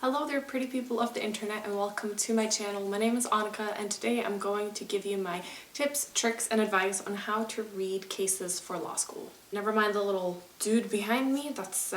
Hello there pretty people of the internet and welcome to my channel. My name is Annika and today I'm going to give you my tips, tricks, and advice on how to read cases for law school. Never mind the little dude behind me, that's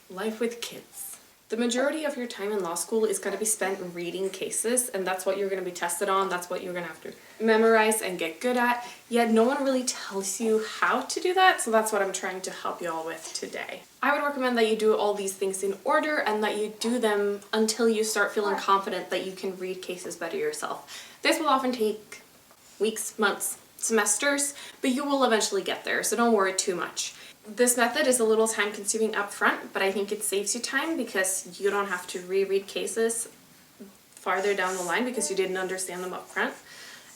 life with kids. The majority of your time in law school is going to be spent reading cases, and that's what you're going to be tested on, that's what you're going to have to memorize and get good at, yet no one really tells you how to do that, so that's what I'm trying to help you all with today. I would recommend that you do all these things in order and that you do them until you start feeling confident that you can read cases better yourself. This will often take weeks, months, semesters, but you will eventually get there, so don't worry too much. This method is a little time consuming up front, but I think it saves you time because you don't have to reread cases farther down the line because you didn't understand them up front.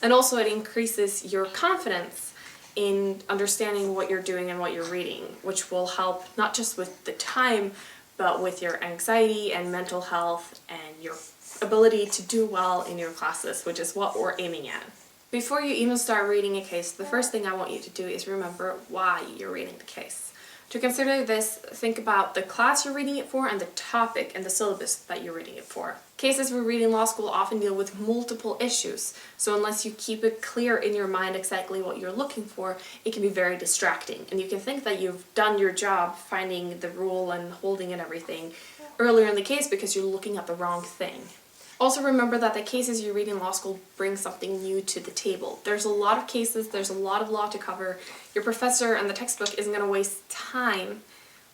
And also it increases your confidence in understanding what you're doing and what you're reading, which will help not just with the time, but with your anxiety and mental health and your ability to do well in your classes, which is what we're aiming at. Before you even start reading a case, the first thing I want you to do is remember why you're reading the case. To consider this, think about the class you're reading it for and the topic and the syllabus that you're reading it for. Cases we read in law school often deal with multiple issues, so unless you keep it clear in your mind exactly what you're looking for, it can be very distracting. And you can think that you've done your job finding the rule and holding and everything earlier in the case because you're looking at the wrong thing. Also remember that the cases you read in law school bring something new to the table. There's a lot of cases, there's a lot of law to cover. Your professor and the textbook isn't going to waste time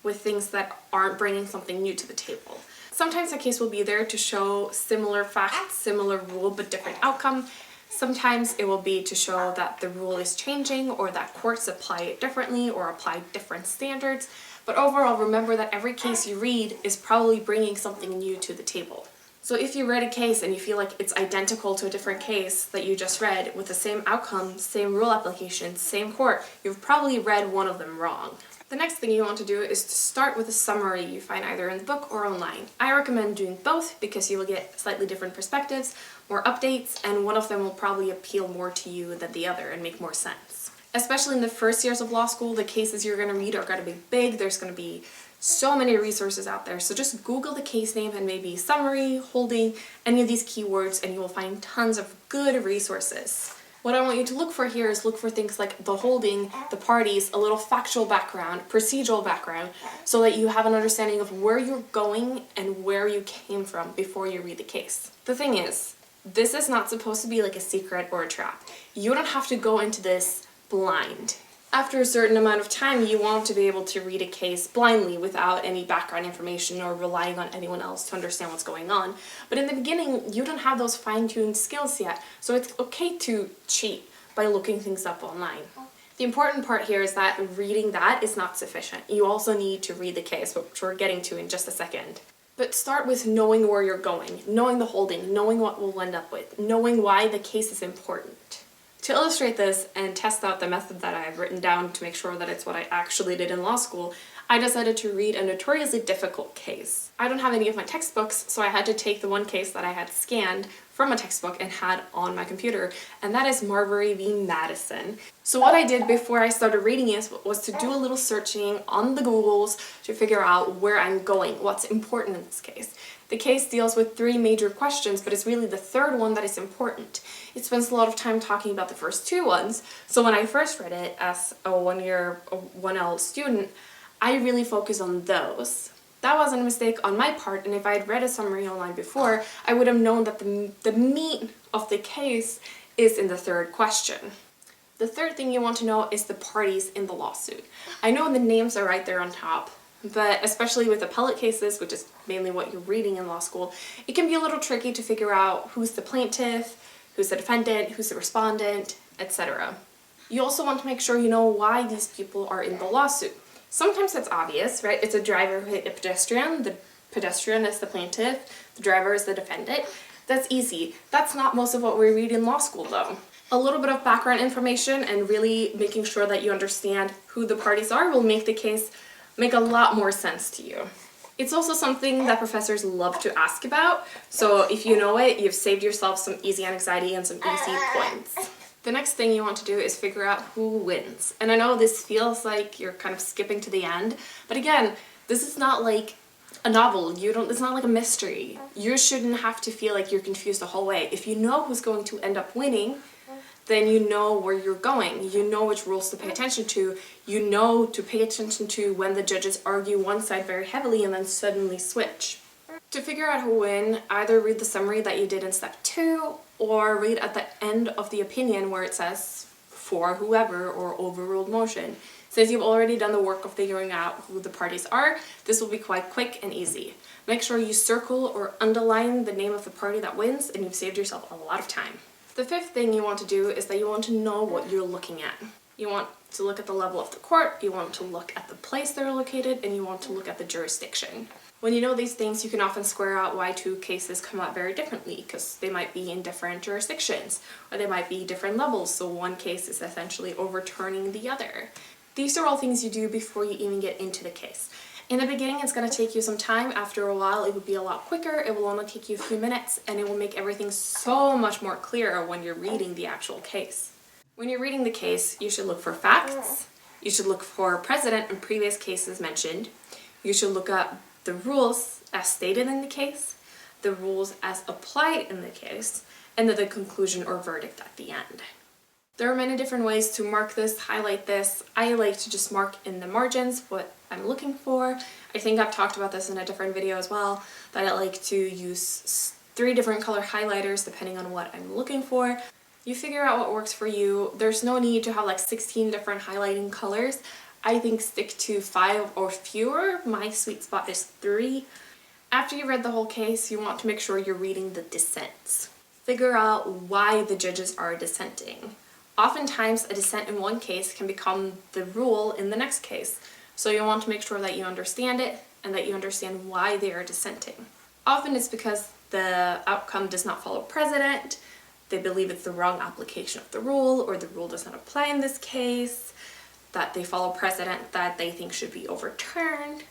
with things that aren't bringing something new to the table. Sometimes a case will be there to show similar facts, similar rule, but different outcome. Sometimes it will be to show that the rule is changing or that courts apply it differently or apply different standards. But overall, remember that every case you read is probably bringing something new to the table. So if you read a case and you feel like it's identical to a different case that you just read with the same outcome, same rule application, same court, you've probably read one of them wrong. The next thing you want to do is to start with a summary you find either in the book or online. I recommend doing both because you will get slightly different perspectives, more updates, and one of them will probably appeal more to you than the other and make more sense. Especially in the first years of law school, the cases you're going to read are going to be big, there's going to be so many resources out there, so just Google the case name and maybe summary, holding, any of these keywords, and you will find tons of good resources. What I want you to look for here is look for things like the holding, the parties, a little factual background, procedural background, so that you have an understanding of where you're going and where you came from before you read the case. The thing is, this is not supposed to be like a secret or a trap. You don't have to go into this blind. After a certain amount of time, you want to be able to read a case blindly without any background information or relying on anyone else to understand what's going on. But in the beginning, you don't have those fine-tuned skills yet, so it's okay to cheat by looking things up online. The important part here is that reading that is not sufficient. You also need to read the case, which we're getting to in just a second. But start with knowing where you're going, knowing the holding, knowing what we'll end up with, knowing why the case is important. To illustrate this and test out the method that I've written down to make sure that it's what I actually did in law school, I decided to read a notoriously difficult case. I don't have any of my textbooks, so I had to take the one case that I had scanned from a textbook and had on my computer, and that is Marbury v. Madison. So what I did before I started reading it was to do a little searching on the Googles to figure out where I'm going, what's important in this case. The case deals with three major questions, but it's really the third one that is important. It spends a lot of time talking about the first two ones, so when I first read it as a 1L student, I really focused on those. That wasn't a mistake on my part, and if I had read a summary online before, I would have known that the meat of the case is in the third question. The third thing you want to know is the parties in the lawsuit. I know the names are right there on top, but especially with appellate cases, which is mainly what you're reading in law school, it can be a little tricky to figure out who's the plaintiff, who's the defendant, who's the respondent, etc. You also want to make sure you know why these people are in the lawsuit. Sometimes that's obvious, right? It's a driver who hit a pedestrian, the pedestrian is the plaintiff, the driver is the defendant. That's easy. That's not most of what we read in law school though. A little bit of background information and really making sure that you understand who the parties are will make the case make a lot more sense to you. It's also something that professors love to ask about, so if you know it, you've saved yourself some easy anxiety and some easy points. The next thing you want to do is figure out who wins. And I know this feels like you're kind of skipping to the end, but again, this is not like a novel. It's not like a mystery. You shouldn't have to feel like you're confused the whole way. If you know who's going to end up winning, then you know where you're going. You know which rules to pay attention to. You know to pay attention to when the judges argue one side very heavily and then suddenly switch. To figure out who won, either read the summary that you did in step 2 or read at the end of the opinion where it says for whoever or overruled motion. Since you've already done the work of figuring out who the parties are, this will be quite quick and easy. Make sure you circle or underline the name of the party that wins, and you've saved yourself a lot of time. The fifth thing you want to do is that you want to know what you're looking at. You want to look at the level of the court, you want to look at the place they're located, and you want to look at the jurisdiction. When you know these things, you can often square out why two cases come out very differently, because they might be in different jurisdictions, or they might be different levels, so one case is essentially overturning the other. These are all things you do before you even get into the case. In the beginning, it's going to take you some time. After a while, it will be a lot quicker. It will only take you a few minutes, and it will make everything so much more clear when you're reading the actual case. When you're reading the case, you should look for facts. You should look for precedent and previous cases mentioned. You should look up the rules as stated in the case, the rules as applied in the case, and then the conclusion or verdict at the end. There are many different ways to mark this, highlight this. I like to just mark in the margins what I'm looking for. I think I've talked about this in a different video as well, that I like to use 3 different color highlighters depending on what I'm looking for. You figure out what works for you. There's no need to have like 16 different highlighting colors. I think stick to 5 or fewer. My sweet spot is 3. After you've read the whole case, you want to make sure you're reading the dissents. Figure out why the judges are dissenting. Oftentimes, a dissent in one case can become the rule in the next case, so you want to make sure that you understand it and that you understand why they are dissenting. Often it's because the outcome does not follow precedent, they believe it's the wrong application of the rule, or the rule does not apply in this case, that they follow precedent that they think should be overturned.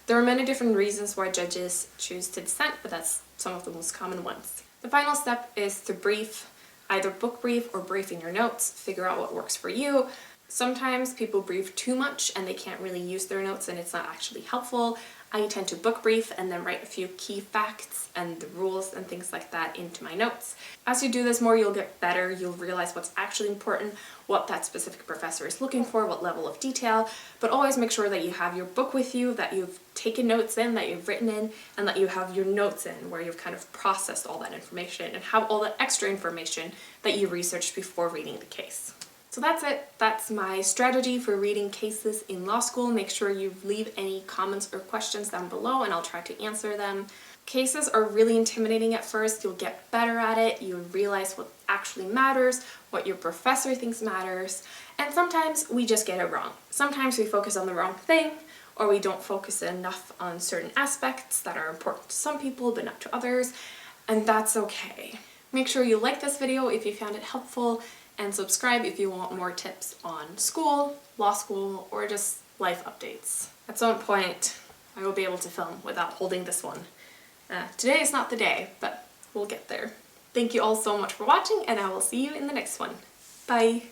There are many different reasons why judges choose to dissent, but that's some of the most common ones. The final step is to brief. Either book brief or brief in your notes, figure out what works for you. Sometimes people brief too much and they can't really use their notes and it's not actually helpful. I tend to book brief and then write a few key facts and the rules and things like that into my notes. As you do this more, you'll get better, you'll realize what's actually important, what that specific professor is looking for, what level of detail, but always make sure that you have your book with you, that you've taken notes in, that you've written in, and that you have your notes in where you've kind of processed all that information and have all that extra information that you researched before reading the case. So that's it. That's my strategy for reading cases in law school. Make sure you leave any comments or questions down below and I'll try to answer them. Cases are really intimidating at first. You'll get better at it. You'll realize what actually matters, what your professor thinks matters, and sometimes we just get it wrong. Sometimes we focus on the wrong thing, or we don't focus enough on certain aspects that are important to some people but not to others, and that's okay. Make sure you like this video if you found it helpful, and subscribe if you want more tips on school, law school, or just life updates. At some point, I will be able to film without holding this one. Today is not the day, but we'll get there. Thank you all so much for watching, and I will see you in the next one. Bye!